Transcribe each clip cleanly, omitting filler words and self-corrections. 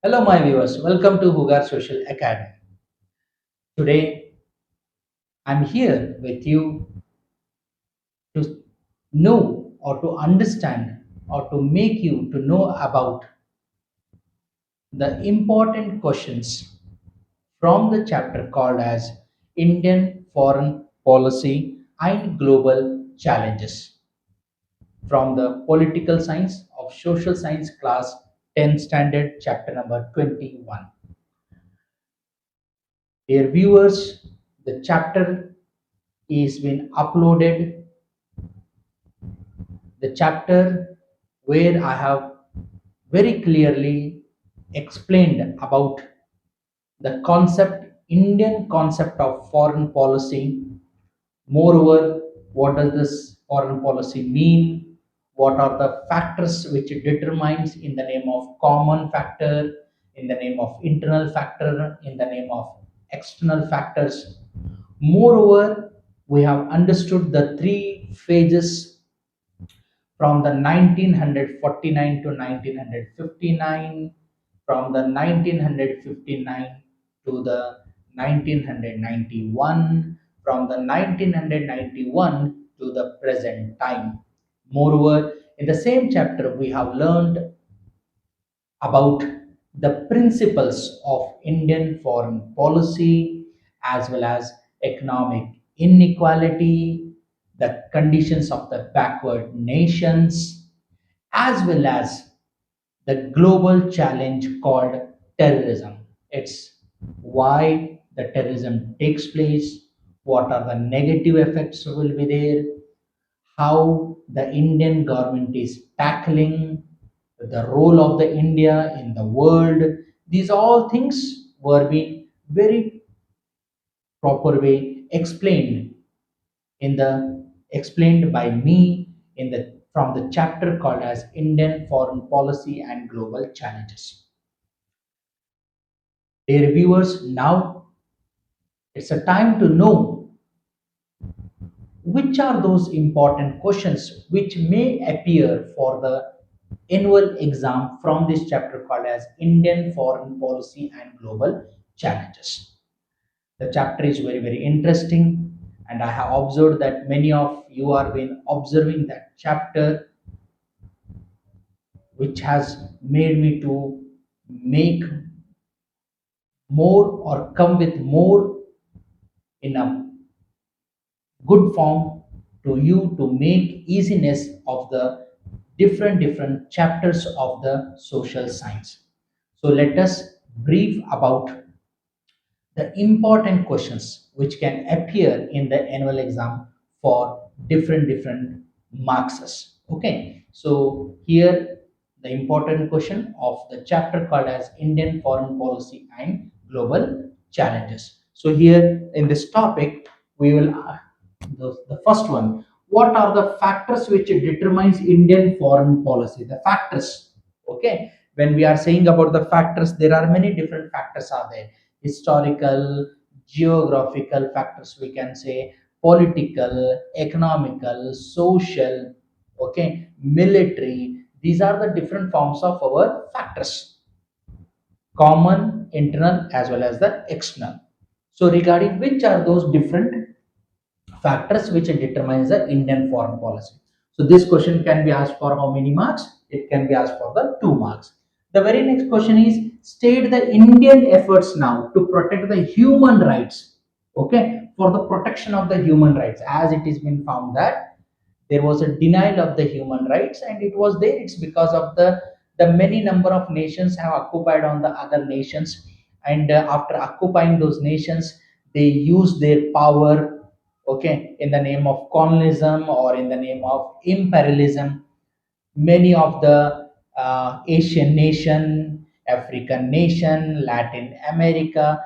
Hello, my viewers. Welcome to Hugar Social Academy. Today, I'm here with you to know or to understand or to make you to know about the important questions from the chapter called as Indian Foreign Policy and Global Challenges from the Political Science of Social Science class 10 standard chapter number 21. Dear viewers, the chapter is been uploaded, the chapter where I have very clearly explained about the concept, Indian concept of foreign policy. Moreover, what does this foreign policy mean? What are the factors which it determines in the name of common factor, in the name of internal factor, in the name of external factors? Moreover, we have understood the three phases from the 1949 to 1959, from the 1959 to the 1991, from the 1991 to the present time. Moreover, in the same chapter, we have learned about the principles of Indian foreign policy as well as economic inequality, the conditions of the backward nations, as well as the global challenge called terrorism. It's why the terrorism takes place, what are the negative effects will be there, how the Indian government is tackling the role of the India in the world. These all things were being very proper way explained by me in the from the chapter called as Indian Foreign Policy and Global Challenges. Dear viewers, now it's a time to know which are those important questions which may appear for the annual exam from this chapter called as Indian Foreign Policy and Global Challenges. The chapter is very, very interesting, and I have observed that many of you are been observing that chapter, which has made me to make more or come with more in a good form to you to make easiness of the different chapters of the social science. So let us brief about the important questions which can appear in the annual exam for different marks. Okay, so here the important question of the chapter called as Indian Foreign Policy and Global Challenges. So here in this topic we will the first one, what are the factors which determines Indian foreign policy? The factors. Okay, when we are saying about the factors, there are many different factors are there: historical, geographical factors, we can say, political, economical, social, okay, military. These are the different forms of our factors, common, internal, as well as the external. So regarding which are those different factors which determines the Indian foreign policy. So this question can be asked for how many marks? It can be asked for the 2 marks. The very next question is state the Indian efforts now to protect the human rights. Okay, for the protection of the human rights, as it has been found that there was a denial of the human rights, and it was there. It's because of the many number of nations have occupied on the other nations, and after occupying those nations, they use their power, okay, in the name of colonialism or in the name of imperialism. Many of the Asian nation, African nation, Latin America,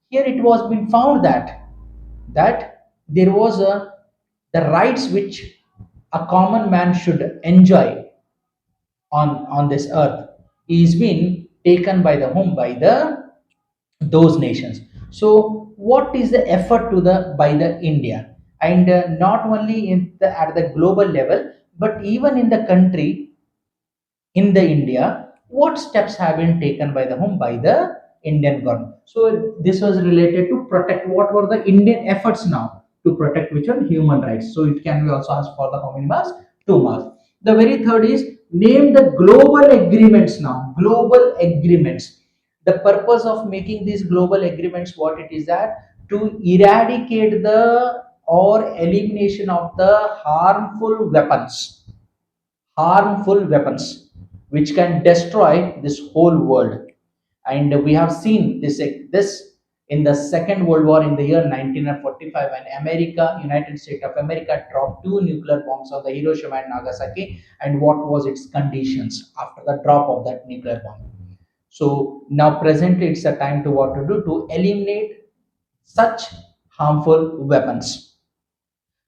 here it was been found that there was a the rights which a common man should enjoy on this earth is being taken by the whom, by the those nations. So what is the effort to the by the India, and not only in the at the global level, but even in the country, in the India, what steps have been taken by the whom, by the Indian government. So this was related to protect, what were the Indian efforts now to protect which one, human rights. So it can be also asked for the how many marks, 2 marks. The very third is name the global agreements. Now global agreements, the purpose of making these global agreements, what it is that to eradicate the or elimination of the harmful weapons which can destroy this whole world. And we have seen this in the Second World War in the year 1945, when United States of America, dropped two nuclear bombs on the Hiroshima and Nagasaki. And what was its conditions after the drop of that nuclear bomb? So now presently it's a time to what to do to eliminate such harmful weapons.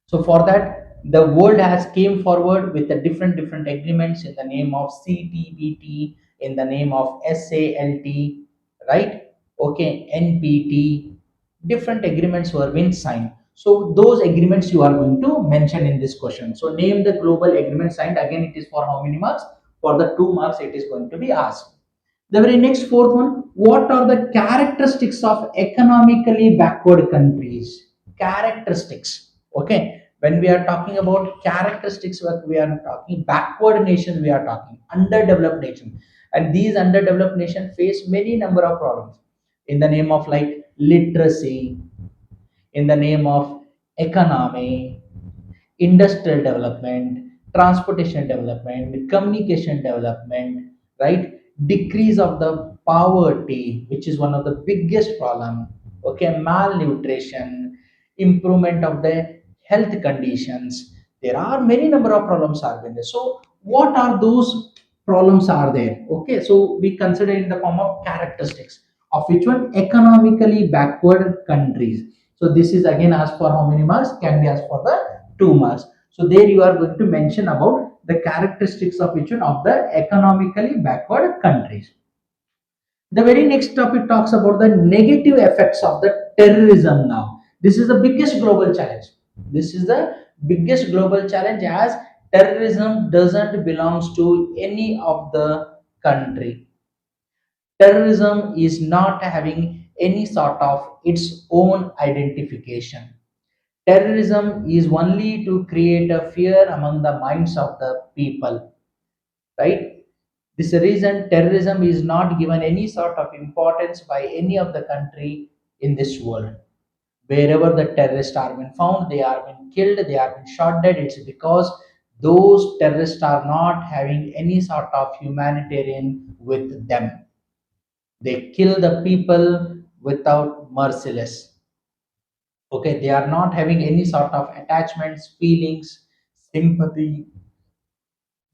So for that, the world has came forward with the different agreements in the name of CTBT, in the name of SALT, right? Okay, NPT, different agreements were being signed. So those agreements you are going to mention in this question. So name the global agreement signed. Again, it is for how many marks? For the 2 marks, it is going to be asked. The very next fourth one, what are the characteristics of economically backward countries? Characteristics. Okay. When we are talking about characteristics, what we are talking backward nation, we are talking underdeveloped nation. And these underdeveloped nation face many number of problems in the name of like literacy, in the name of economy, industrial development, transportation development, communication development, right? Decrease of the poverty, which is one of the biggest problem. Okay, malnutrition, improvement of the health conditions. There are many number of problems are there. So, what are those problems are there? Okay, so we consider in the form of characteristics of which one, economically backward countries. So this is again asked for how many marks? Can be asked for the 2 marks. So there you are going to mention about the characteristics of which one, of the economically backward countries. The very next topic talks about the negative effects of the terrorism now. This is the biggest global challenge. This is the biggest global challenge, as terrorism doesn't belongs to any of the country. Terrorism is not having any sort of its own identification. Terrorism is only to create a fear among the minds of the people, right? This reason terrorism is not given any sort of importance by any of the country in this world. Wherever the terrorists are been found, they are been killed, they are been shot dead. It's because those terrorists are not having any sort of humanitarian with them. They kill the people without merciless. Okay, they are not having any sort of attachments, feelings, sympathy,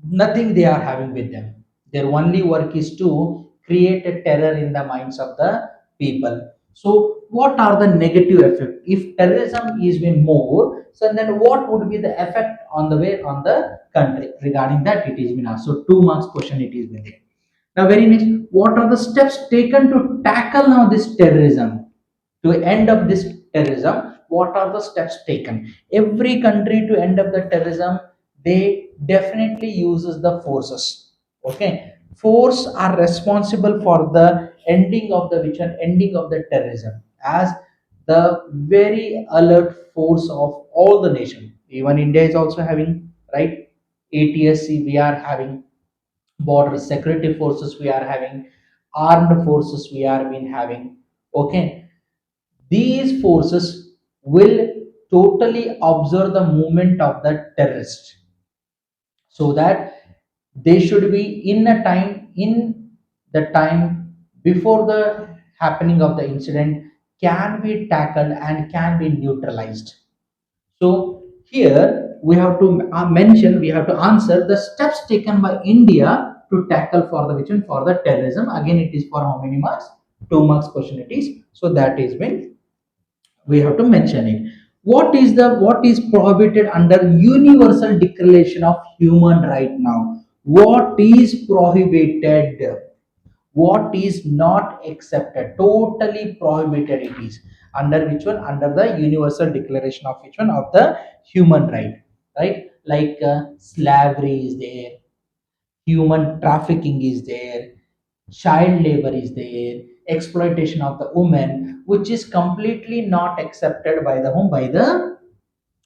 nothing they are having with them. Their only work is to create a terror in the minds of the people. So what are the negative effects if terrorism is been more? So then what would be the effect on the way on the country? Regarding that, it is been asked. So 2 marks question it is been there. Now, very next, what are the steps taken to tackle now this terrorism? To end up this terrorism, what are the steps taken? Every country to end up the terrorism, they definitely uses the forces. Okay, force are responsible for the ending of the which one, ending of the terrorism, as the very alert force of all the nation. Even India is also having, right, ATSC. We are having border security forces, we are having armed forces, we are been having. Okay, these forces will totally observe the movement of the terrorist, so that they should be in the time before the happening of the incident, can be tackled and can be neutralized. So here we have to mention, we have to answer the steps taken by India to tackle for the which one, for the terrorism. Again, it is for how many marks? 2 marks question it is. So that is when we have to mention it. What is prohibited under Universal Declaration of Human Right now? What is prohibited? What is not accepted? Totally prohibited it is. Under which one? Under the Universal Declaration of which one? Of the human right. Right? Like slavery is there, human trafficking is there, child labor is there, exploitation of the women, which is completely not accepted by the home, by the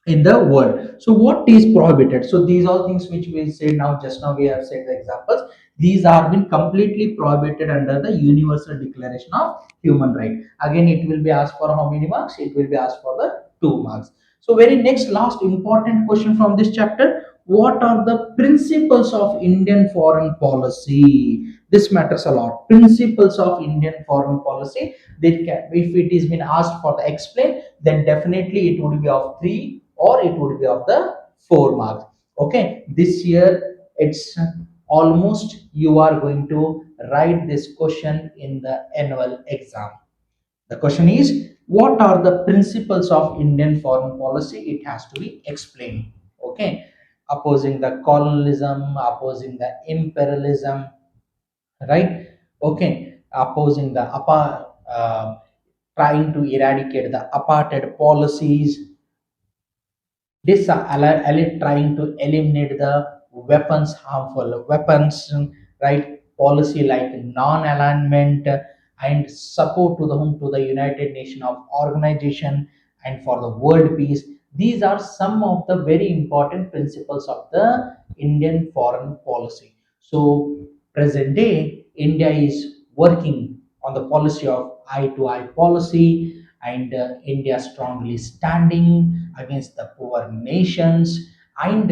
in the world. So what is prohibited? So these all things which we said now, just now we have said the examples, these are been completely prohibited under the universal declaration of human right. Again, it will be asked for how many marks? It will be asked for the 2 marks. So very next last important question from this chapter: what are the principles of Indian foreign policy? This matters a lot. Principles of Indian foreign policy. They can, if it is been asked for the explain, then definitely it would be of 3 or it would be of the 4 marks. Okay, this year it's almost you are going to write this question in the annual exam. The question is, what are the principles of Indian foreign policy? It has to be explained. Okay, opposing the colonialism, opposing the imperialism, right? Okay, opposing the trying to eradicate the apartheid policies, this elite trying to eliminate the weapons, harmful weapons, right? Policy like non-alignment and support to the home to the United Nations of organization and for the world peace. These are some of the very important principles of the Indian foreign policy. So present day, India is working on the policy of eye to eye policy, and India strongly standing against the poor nations and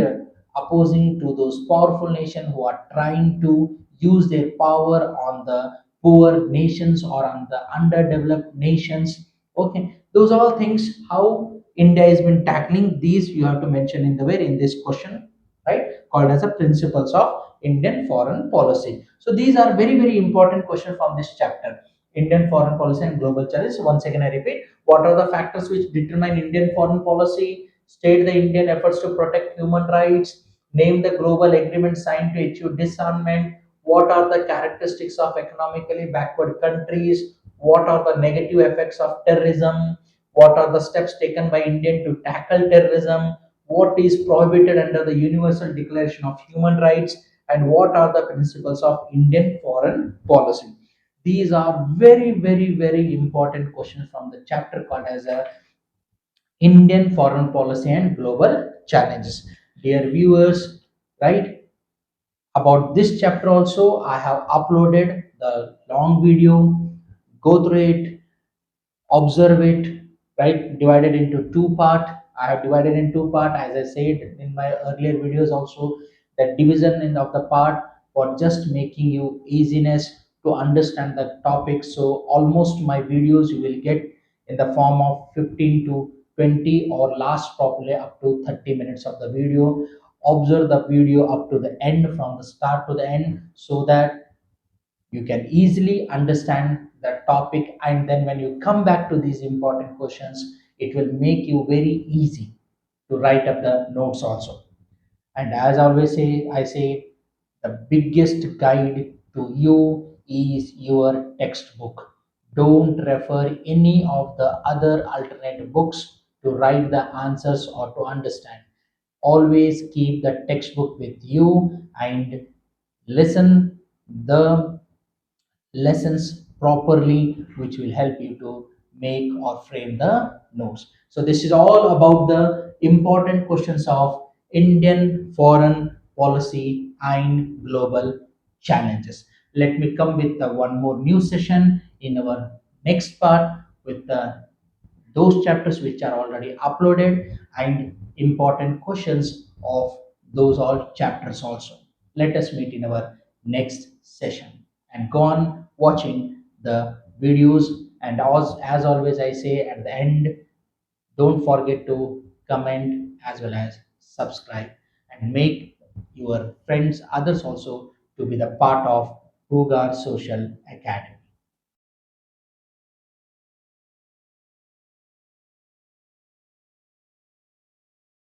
opposing to those powerful nations who are trying to use their power on the poor nations or on the underdeveloped nations. Okay, those are all things how India has been tackling these. You have to mention in the way in this question, right? Called as the principles of Indian foreign policy. So these are very very important questions from this chapter. Indian foreign policy and global challenges. Once again, I repeat: what are the factors which determine Indian foreign policy? State the Indian efforts to protect human rights. Name the global agreement signed to achieve disarmament. What are the characteristics of economically backward countries? What are the negative effects of terrorism? What are the steps taken by India to tackle terrorism? What is prohibited under the Universal Declaration of Human Rights? And what are the principles of Indian foreign policy? These are very, very, very important questions from the chapter called as a Indian foreign policy and global challenges. Dear viewers, right? About this chapter also, I have uploaded the long video. Go through it, observe it, right? Divided into two part. I have divided in two part, as I said in my earlier videos also, that division in of the part for just making you easiness to understand the topic. So almost my videos you will get in the form of 15 to 20 or last probably up to 30 minutes of the video. Observe the video up to the end, from the start to the end, so that you can easily understand the topic, and then when you come back to these important questions, it will make you very easy to write up the notes also. And as I always say, I say the biggest guide to you is your textbook. Don't refer any of the other alternate books to write the answers or to understand. Always keep the textbook with you and listen the lessons properly, which will help you to make or frame the notes. So this is all about the important questions of Indian foreign policy and global challenges. Let me come with one more new session in our next part with those chapters which are already uploaded and important questions of those all chapters also. Let us meet in our next session and go on watching the videos. And as always, I say at the end, don't forget to comment as well as subscribe and make your friends, others also, to be the part of Hugar Social Academy.